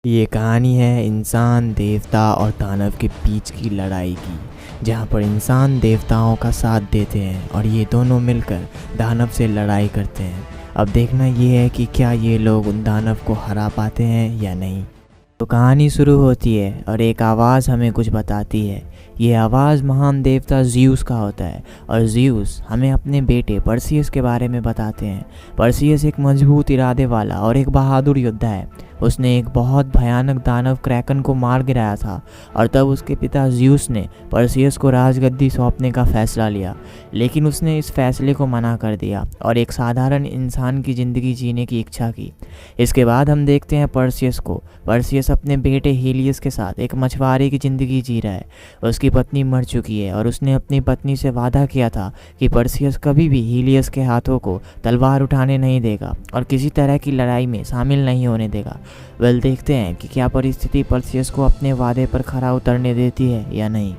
ये कहानी है इंसान, देवता और दानव के बीच की लड़ाई की, जहाँ पर इंसान देवताओं का साथ देते हैं और ये दोनों मिलकर दानव से लड़ाई करते हैं। अब देखना ये है कि क्या ये लोग उन दानव को हरा पाते हैं या नहीं। तो कहानी शुरू होती है और एक आवाज़ हमें कुछ बताती है। ये आवाज़ महान देवता ज़्यूस का होता है और ज़्यूस हमें अपने बेटे परसियस के बारे में बताते हैं। परसियस एक मजबूत इरादे वाला और एक बहादुर योद्धा है। उसने एक बहुत भयानक दानव क्रैकन को मार गिराया था और तब उसके पिता ज़्यूस ने परसियस को राजगद्दी सौंपने का फैसला लिया, लेकिन उसने इस फैसले को मना कर दिया और एक साधारण इंसान की ज़िंदगी जीने की इच्छा की। इसके बाद हम देखते हैं परसियस को। परसियस अपने बेटे हीलियस के साथ एक मछुआरे की ज़िंदगी जी रहा है। उसकी पत्नी मर चुकी है और उसने अपनी पत्नी से वादा किया था कि परसियस कभी भी हीलियस के हाथों को तलवार उठाने नहीं देगा और किसी तरह की लड़ाई में शामिल नहीं होने देगा। देखते हैं कि क्या परिस्थिति परसियस को अपने वादे पर खरा उतरने देती है या नहीं।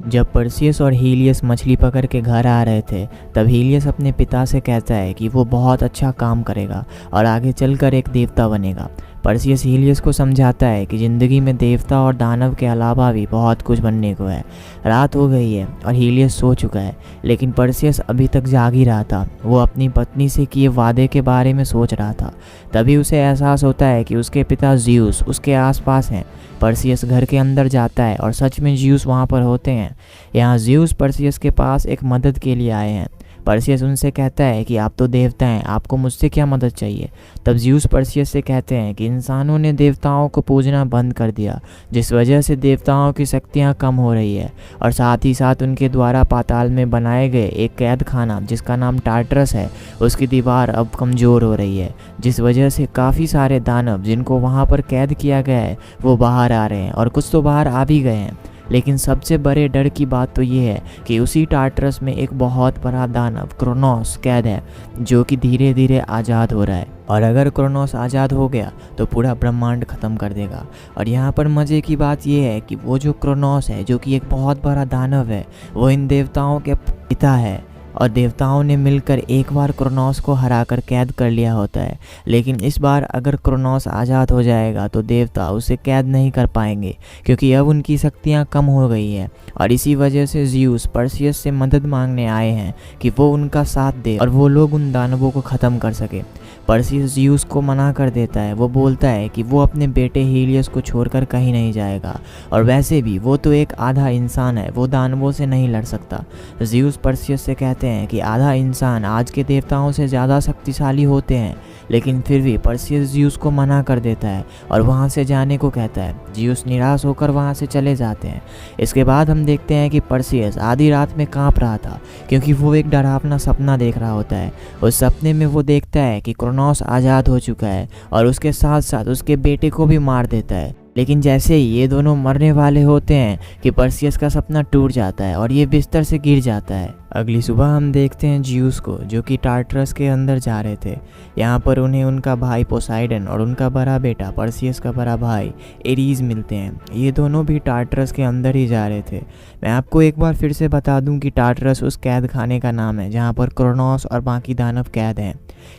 जब परसियस और हीलियस मछली पकड़ के घर आ रहे थे, तब हीलियस अपने पिता से कहता है कि वो बहुत अच्छा काम करेगा और आगे चलकर एक देवता बनेगा। परसियस हीलियस को समझाता है कि ज़िंदगी में देवता और दानव के अलावा भी बहुत कुछ बनने को है। रात हो गई है और हीलियस सो चुका है, लेकिन परसियस अभी तक जाग ही रहा था। वो अपनी पत्नी से किए वादे के बारे में सोच रहा था। तभी उसे एहसास होता है कि उसके पिता ज़्यूस उसके आसपास हैं। परसियस घर के अंदर जाता है और सच में ज़्यूस वहाँ पर होते हैं। यहाँ ज़्यूस परसियस के पास एक मदद के लिए आए हैं। परसियस उनसे कहता है कि आप तो देवता हैं, आपको मुझसे क्या मदद चाहिए। तब ज़्यूस परसियस से कहते हैं कि इंसानों ने देवताओं को पूजना बंद कर दिया, जिस वजह से देवताओं की शक्तियाँ कम हो रही है, और साथ ही साथ उनके द्वारा पाताल में बनाए गए एक कैद खाना जिसका नाम टार्टरस है, उसकी दीवार अब कमज़ोर हो रही है, जिस वजह से काफ़ी सारे दानव जिनको वहाँ पर कैद किया गया है वो बाहर आ रहे हैं, और कुछ तो बाहर आ भी गए हैं। लेकिन सबसे बड़े डर की बात तो ये है कि उसी टार्टरस में एक बहुत बड़ा दानव क्रोनोस कैद है, जो कि धीरे धीरे आज़ाद हो रहा है, और अगर क्रोनोस आज़ाद हो गया तो पूरा ब्रह्मांड ख़त्म कर देगा। और यहाँ पर मज़े की बात यह है कि वो जो क्रोनोस है, जो कि एक बहुत बड़ा दानव है, वो इन देवताओं के पिता है, और देवताओं ने मिलकर एक बार क्रोनोस को हराकर कैद कर लिया होता है। लेकिन इस बार अगर क्रोनोस आज़ाद हो जाएगा तो देवता उसे कैद नहीं कर पाएंगे, क्योंकि अब उनकी शक्तियाँ कम हो गई हैं। और इसी वजह से ज़्यूस परसियस से मदद मांगने आए हैं कि वो उनका साथ दे और वो लोग उन दानवों को ख़त्म कर सके। परसियस ज़्यूस को मना कर देता है। वो बोलता है कि वो अपने बेटे हीलियस को छोड़कर कहीं नहीं जाएगा, और वैसे भी वो तो एक आधा इंसान है, वो दानवों से नहीं लड़ सकता। ज़्यूस परसियस से कहते हैं कि आधा इंसान आज के देवताओं से ज़्यादा शक्तिशाली होते हैं, लेकिन फिर भी परसियस ज़्यूस को मना कर देता है और वहाँ से जाने को कहता है। ज़्यूस निराश होकर वहाँ से चले जाते हैं। इसके बाद हम देखते हैं कि परसियस आधी रात में काँप रहा था, क्योंकि वो एक डरावना सपना देख रहा होता है। उस सपने में वो देखता है कि क्रोनोस आज़ाद हो चुका है और उसके साथ साथ उसके बेटे को भी मार देता है। लेकिन जैसे ही ये दोनों मरने वाले होते हैं कि परसियस का सपना टूट जाता है और ये बिस्तर से गिर जाता है। अगली सुबह हम देखते हैं ज़्यूस को, जो कि टार्टरस के अंदर जा रहे थे। यहाँ पर उन्हें उनका भाई पोसाइडन और उनका बड़ा बेटा परसियस का बड़ा भाई एरीज मिलते हैं। ये दोनों भी टार्टरस के अंदर ही जा रहे थे। मैं आपको एक बार फिर से बता दूं कि टार्टरस उस कैद खाने का नाम है जहाँ पर क्रोनोस और बाकी दानव कैद हैं।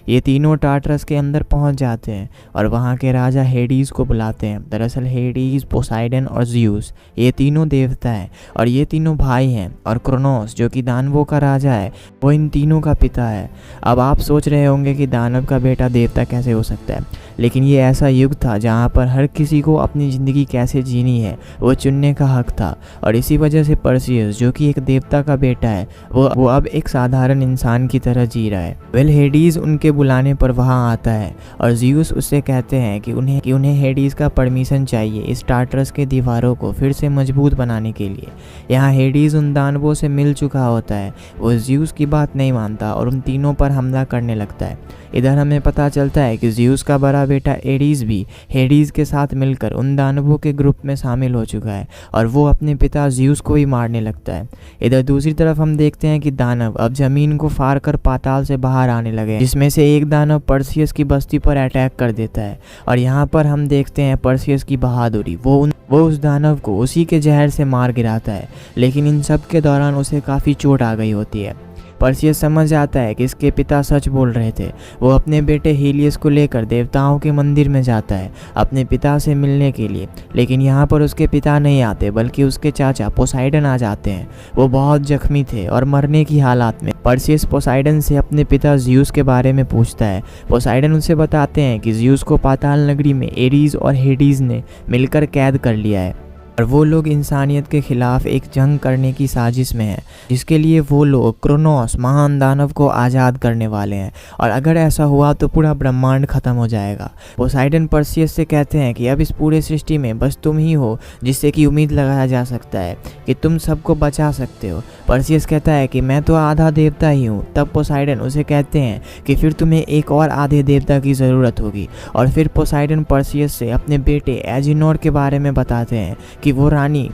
ये तीनों टार्टरस के अंदर पहुँच जाते हैं और वहाँ के राजा हेडीज को बुलाते हैं। दरअसल हेडीज, पोसाइडन और ज़्यूस ये तीनों देवता हैं और ये तीनों भाई हैं, और क्रोनोस जो कि दानवों का राजा है वो इन तीनों का पिता है। अब आप सोच रहे होंगे कि दानव का बेटा देवता कैसे हो सकता है, लेकिन ये ऐसा युग था जहाँ पर हर किसी को अपनी ज़िंदगी कैसे जीनी है वो चुनने का हक था, और इसी वजह से परसियस जो कि एक देवता का बेटा है वो अब एक साधारण इंसान की तरह जी रहा है। हेडीज उनके बुलाने पर वहाँ आता है और ज़्यूस उससे कहते हैं कि उन्हें हेडीज का परमिशन चाहिए इस टार्टरस के दीवारों को फिर से मजबूत बनाने के लिए। यहाँ हेडीज उन दानवों से मिल चुका होता है। वो ज़्यूस की बात नहीं मानता और उन तीनों पर हमला करने लगता है। इधर हमें पता चलता है कि ज़्यूस का बड़ा बेटा एरीज भी हेडीज के साथ मिलकर उन दानवों के ग्रुप में शामिल हो चुका है और वो अपने पिता ज़्यूस को ही मारने लगता है। इधर दूसरी तरफ हम देखते हैं कि दानव अब ज़मीन को फाड़ कर पाताल से बाहर आने लगे, जिसमें से एक दानव परसियस की बस्ती पर अटैक कर देता है। और यहाँ पर हम देखते हैं परसियस की बहादुरी। वो उस दानव को उसी के जहर से मार गिराता है, लेकिन इन सब के दौरान उसे काफ़ी चोट आ गई होती है। परसियस समझ जाता है कि इसके पिता सच बोल रहे थे। वो अपने बेटे हीलियस को लेकर देवताओं के मंदिर में जाता है अपने पिता से मिलने के लिए, लेकिन यहाँ पर उसके पिता नहीं आते बल्कि उसके चाचा पोसाइडन आ जाते हैं। वो बहुत जख्मी थे और मरने की हालात में। परसियस पोसाइडन से अपने पिता ज़्यूस के बारे में पूछता है। पोसाइडन उसे बताते हैं कि ज़्यूस को पाताल नगरी में एरीज और हेडीज ने मिलकर कैद कर लिया है और वो लोग इंसानियत के खिलाफ एक जंग करने की साजिश में हैं, जिसके लिए वो लोग क्रोनोस महान दानव को आज़ाद करने वाले हैं और अगर ऐसा हुआ तो पूरा ब्रह्मांड खत्म हो जाएगा। पोसाइडन परसियस से कहते हैं कि अब इस पूरे सृष्टि में बस तुम ही हो जिससे कि उम्मीद लगाया जा सकता है कि तुम सबको बचा सकते हो। परसियस कहता है कि मैं तो आधा देवता ही हूँ। तब पोसाइडन उसे कहते हैं कि फिर तुम्हें एक और आधे देवता की ज़रूरत होगी और फिर पोसाइडन परसियस से अपने बेटे एजिनोर के बारे में बताते हैं कि वो रानी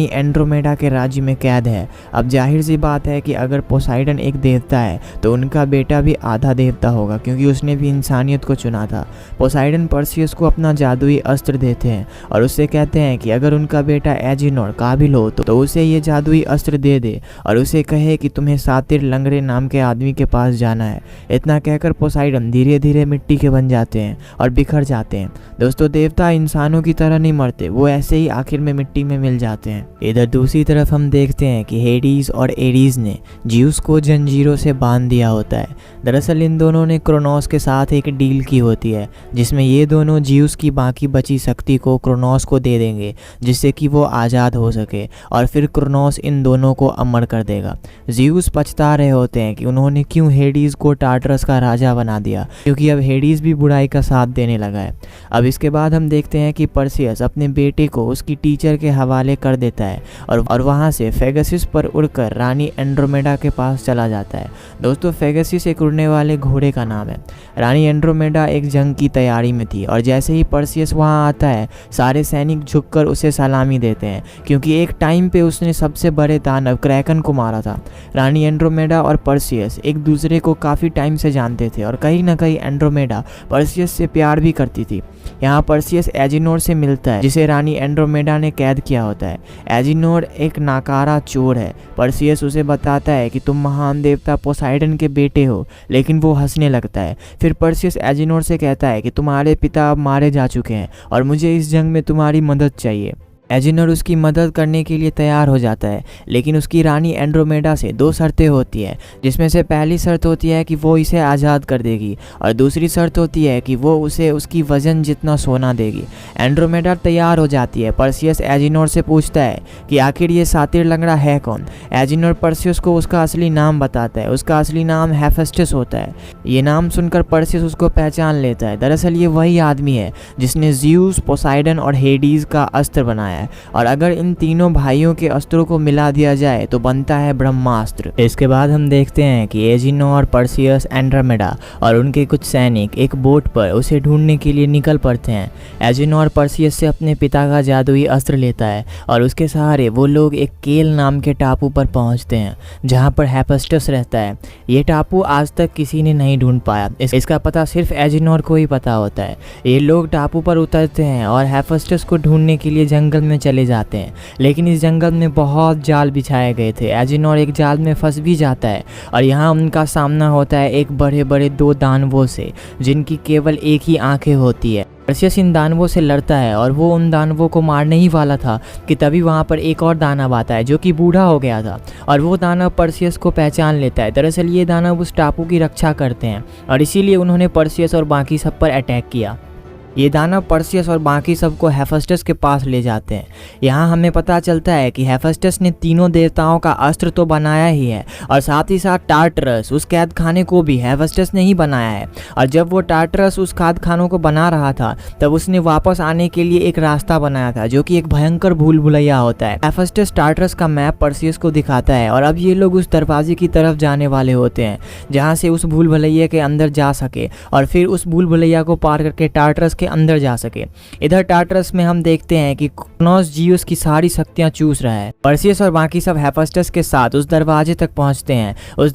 एंड्रोमेडा के राज्य में कैद है। अब जाहिर सी बात है कि अगर पोसाइडन एक देवता है तो उनका बेटा भी आधा देवता होगा, क्योंकि उसने भी इंसानियत को चुना था। पोसाइडन परसियस को अपना जादुई अस्त्र देते हैं और उससे कहते हैं कि अगर उनका बेटा एजिनोर काबिल हो तो उसे ये जादुई अस्त्र दे दे और उसे कहे कि तुम्हें सातिर लंगड़े नाम के आदमी के पास जाना है। इतना कहकर पोसाइडन धीरे धीरे मिट्टी के बन जाते हैं और बिखर जाते हैं। दोस्तों, देवता इंसानों की तरह नहीं मरते, वो ऐसे ही आखिर में मिट्टी में मिल जाते हैं। इधर दूसरी तरफ हम देखते हैं कि हेडीज और एरीज ने ज़्यूस को जंजीरों से बांध दिया होता है। दरअसल इन दोनों ने क्रोनोस के साथ एक डील की होती है जिसमें ये दोनों ज़्यूस की बाकी बची शक्ति को क्रोनोस को दे देंगे जिससे कि वो आज़ाद हो सके और फिर क्रोनोस इन दोनों को अमर कर देगा। ज़्यूस पछता रहे होते हैं कि उन्होंने क्यों हेडीज को टार्टरस का राजा बना दिया, क्योंकि अब हेडीज भी बुराई का साथ देने लगा है। अब इसके बाद हम देखते हैं कि परसियस अपने बेटे को उसकी टीचर के हवाले कर देता है और वहां से फेगसिस पर उड़कर रानी एंड्रोमेडा के पास चला जाता है। दोस्तों, फेगसिस एक उड़ने वाले घोड़े का नाम है। रानी एंड्रोमेडा एक जंग की तैयारी में थी और जैसे ही परसियस वहां आता है सारे सैनिक झुककर उसे सलामी देते हैं, क्योंकि एक टाइम पे उसने सबसे बड़े दानव क्रैकन को मारा था। रानी एंड्रोमेडा और परसियस एक दूसरे को काफ़ी टाइम से जानते थे और कहीं ना कहीं एंड्रोमेडा परसियस से प्यार भी करती थी। यहाँ परसियस एजिनोर से मिलता है जिसे रानी एंड्रोमेडा ने कैद किया होता है। एजिनोर एक नाकारा चोर है। परसियस उसे बताता है कि तुम महान देवता पोसाइडन के बेटे हो, लेकिन वो हंसने लगता है। फिर परसियस एजिनोर से कहता है कि तुम्हारे पिता अब मारे जा चुके हैं और मुझे इस जंग में तुम्हारी मदद चाहिए। एजिनोर उसकी मदद करने के लिए तैयार हो जाता है, लेकिन उसकी रानी एंड्रोमेडा से 2 शर्तें होती है, जिसमें से पहली शर्त होती है कि वो इसे आज़ाद कर देगी और दूसरी शर्त होती है कि वो उसे उसकी वज़न जितना सोना देगी। एंड्रोमेडा तैयार हो जाती है। परसियस एजिनोर से पूछता है कि आखिर ये सातिर लंगड़ा है कौन। एजिनोर परसियस को उसका असली नाम बताता है। उसका असली नाम हेफेस्टस होता है। ये नाम सुनकर परसियस उसको पहचान लेता है। दरअसल ये वही आदमी है जिसने ज़्यूस, पोसाइडन और हेडीज का अस्त्र बनाया और अगर इन तीनों भाइयों के अस्त्रों को मिला दिया जाए तो बनता है ब्रह्मास्त्र। इसके बाद हम देखते हैं कि एजिनोर, परसियस, एंड्रोमेडा और उनके कुछ सैनिक एक बोट पर उसे ढूंढने के लिए निकल पड़ते हैं। एजिनोर परसियस से अपने पिता का जादुई अस्त्र लेता है और उसके सहारे वो लोग एक केल नाम के टापू पर पहुंचते हैं जहां पर हेफेस्टस रहता है। ये टापू आज तक किसी ने नहीं ढूंढ पाया। इसका पता सिर्फ एजिनोर को ही पता होता है। ये लोग टापू पर उतरते हैं और हेफेस्टस को ढूंढने के लिए जंगल में चले जाते हैं, लेकिन इस जंगल में बहुत जाल बिछाए गए थे। एजिनोर एक जाल में फंस भी जाता है और यहाँ उनका सामना होता है एक बड़े बड़े 2 दानवों से जिनकी केवल एक ही आंखें होती है। परसियस इन दानवों से लड़ता है और वो उन दानवों को मारने ही वाला था कि तभी वहाँ पर एक और दानव आता है जो कि बूढ़ा हो गया था और वो दानव परसियस को पहचान लेता है। दरअसल ये दानव उस टापू की रक्षा करते हैं और इसीलिए उन्होंने परसियस और बाकी सब पर अटैक किया। ये दानव परसियस और बाकी सबको हेफेस्टस के पास ले जाते हैं। यहाँ हमें पता चलता है कि हेफेस्टस ने तीनों देवताओं का अस्त्र तो बनाया ही है और साथ ही साथ टार्टरस, उस कैद खाने को भी हेफेस्टस ने ही बनाया है। और जब वो टार्टरस उस कैद खानों को बना रहा था तब उसने वापस आने के लिए एक रास्ता बनाया था जो कि एक भयंकर भूल भुलैया होता है। हेफेस्टस टार्टरस का मैप परसियस को दिखाता है और अब ये लोग उस दरवाजे की तरफ जाने वाले होते हैं जहाँ से उस भूल भुलैया के अंदर जा सके और फिर उस भूल भुलैया को पार करके टार्टरस के के अंदर जा सके। इधर टार्टरस में हम देखते हैं कि क्रोनोस जियूस की सारी शक्तियां चूस रहा है। परसियस और बाकी सब हेफेस्टस के साथ उस दरवाजे तक पहुंचते हैं।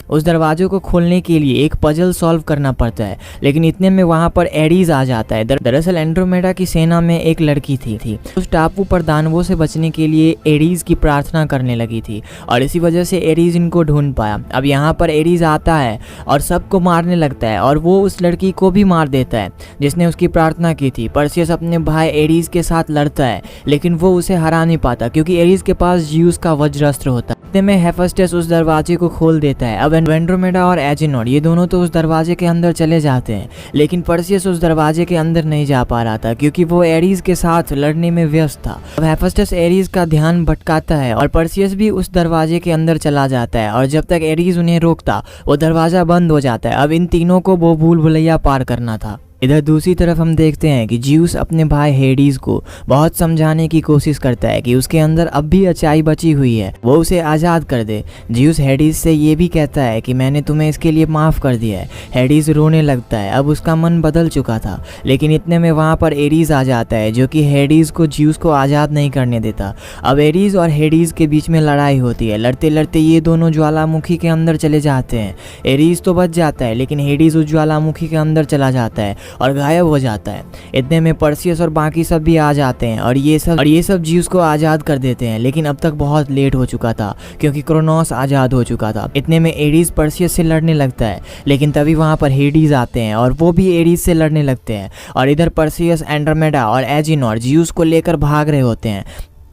उस दरवाजे को खोलने के लिए एक पजल सॉल्व करना पड़ता है, लेकिन इतने में वहां पर एरीज आ जाता है। दरअसल एंड्रोमेडा की सेना में एक लड़की थी। उस टापू पर दानवों से बचने के लिए एरीज की प्रार्थना करने लगी थी और इसी वजह से एरीज इनको ढूंढ पाया। अब यहाँ पर एरीज आता है और सबको मारने लगता है और वो उस लड़की को भी मार देता है जिसने उसकी प्रार्थना की थी। परसियस अपने भाई एरीज के साथ लड़ता है, लेकिन वो उसे हरा नहीं पाता क्योंकि एरीज के पास जियूस का वज्रास्त्र होता है। इतने में हेफेस्टस उस दरवाजे को खोल देता है। अब एंड्रोमेडा और एजिनोड ये दोनों तो उस दरवाजे के अंदर चले जाते हैं, लेकिन परसियस उस दरवाजे के अंदर नहीं जा पा रहा था क्योंकि वो एरीज के साथ लड़ने में व्यस्त था। अब हेफेस्टस एरीज का ध्यान भटकाता है और परसियस भी उस दरवाजे के अंदर चला जाता है और जब तक एरीज उन्हें रोकता वो दरवाजा बंद हो जाता है। अब इन तीनों को वो भूल भुलैया पार करना था। इधर दूसरी तरफ हम देखते हैं कि जियूस अपने भाई हेडीज को बहुत समझाने की कोशिश करता है कि उसके अंदर अब भी अच्छाई बची हुई है, वो उसे आज़ाद कर दे। जियूस हेडीज से ये भी कहता है कि मैंने तुम्हें इसके लिए माफ़ कर दिया है। हेडीज रोने लगता है, अब उसका मन बदल चुका था, लेकिन इतने में वहाँ पर एरीज आ जाता है जो कि हेडीज को जियूस को आज़ाद नहीं करने देता। अब एरीज और हेडीज के बीच में लड़ाई होती है। लड़ते लड़ते ये दोनों ज्वालामुखी के अंदर चले जाते हैं। एरीज तो बच जाता है, लेकिन हेडीज उस ज्वालामुखी के अंदर चला जाता है और गायब हो जाता है। इतने में परसियस और बाकी सब भी आ जाते हैं और ये सब जियूस को आज़ाद कर देते हैं, लेकिन अब तक बहुत लेट हो चुका था क्योंकि क्रोनोस आज़ाद हो चुका था। इतने में एरीज परसियस से लड़ने लगता है, लेकिन तभी वहाँ पर हेडीज आते हैं और वो भी एरीज से लड़ने लगते हैं और इधर परसियस, एंड्रोमेडा और एजिनोड जियूस को लेकर भाग रहे होते हैं,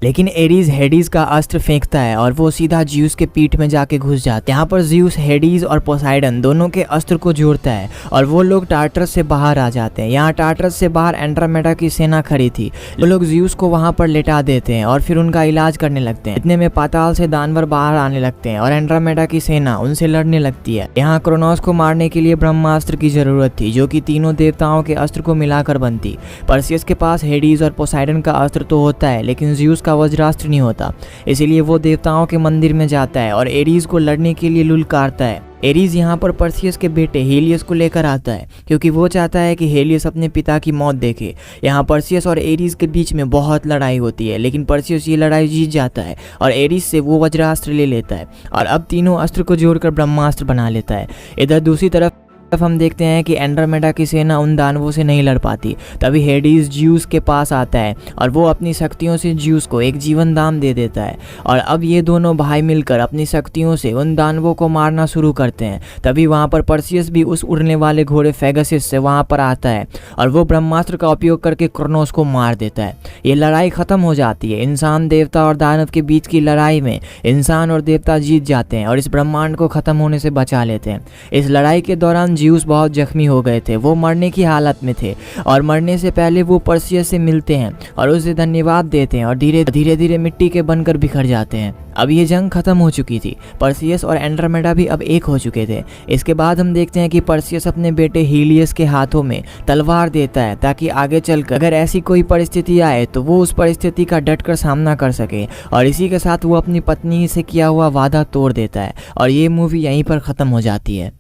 लेकिन एरीज हेडीज का अस्त्र फेंकता है और वो सीधा जियूस के पीठ में जाके घुस जाता है। यहाँ पर जियूस हेडीज और पोसाइडन दोनों के अस्त्र को जोड़ता है और वो लोग टार्टरस से बाहर आ जाते हैं। यहाँ टार्टरस से बाहर एंड्रोमेडा की सेना खड़ी थी। वो लोग जियूस को वहाँ पर लेटा देते हैं और फिर उनका इलाज करने लगते हैं। इतने में पाताल से दानवर बाहर आने लगते हैं और एंड्रोमेडा की सेना उनसे लड़ने लगती है। यहाँ क्रोनोस को मारने के लिए ब्रह्मास्त्र की जरूरत थी जो कि तीनों देवताओं के अस्त्र को मिलाकर बनती। परसियस के पास हेडीज और पोसाइडन का अस्त्र तो होता है, लेकिन जियूस का वज्रास्त्र नहीं होता, इसीलिए वो देवताओं के मंदिर में जाता है और एरीज को लड़ने के लिए लुलकारता है। एरीज यहाँ पर परसियस के बेटे हेलियस को लेकर आता है क्योंकि वो चाहता है कि हेलियस अपने पिता की मौत देखे। यहाँ परसियस और एरीज के बीच में बहुत लड़ाई होती है, लेकिन परसियस ये लड़ाई जीत जाता है और एरीज से वो वज्रास्त्र ले लेता है और अब तीनों अस्त्र को जोड़कर ब्रह्मास्त्र बना लेता है। इधर दूसरी तरफ हम देखते हैं कि एंड्रोमेडा की सेना उन दानवों से नहीं लड़ पाती। तभी हेडीज जियूस के पास आता है और वो अपनी शक्तियों से जियूस को एक जीवन दान दे देता है और अब ये दोनों भाई मिलकर अपनी शक्तियों से उन दानवों को मारना शुरू करते हैं। तभी वहाँ पर परसियस भी उस उड़ने वाले घोड़े फेगसिस से वहाँ पर आता है और वो ब्रह्मास्त्र का उपयोग करके क्रोनोस को मार देता है। ये लड़ाई खत्म हो जाती है। इंसान, देवता और दानव के बीच की लड़ाई में इंसान और देवता जीत जाते हैं और इस ब्रह्मांड को खत्म होने से बचा लेते हैं। इस लड़ाई के दौरान जियूस बहुत जख्मी हो गए थे, वो मरने की हालत में थे और मरने से पहले वो परसियस से मिलते हैं और उसे धन्यवाद देते हैं और धीरे धीरे मिट्टी के बनकर बिखर जाते हैं। अब ये जंग खत्म हो चुकी थी। परसियस और एंड्रोमेडा भी अब एक हो चुके थे। इसके बाद हम देखते हैं कि परसियस अपने बेटे हीलियस के हाथों में तलवार देता है ताकि आगे चलकर अगर ऐसी कोई परिस्थिति आए तो वो उस परिस्थिति का डटकर सामना कर सके और इसी के साथ वो अपनी पत्नी से किया हुआ वादा तोड़ देता है और ये मूवी यहीं पर ख़त्म हो जाती है।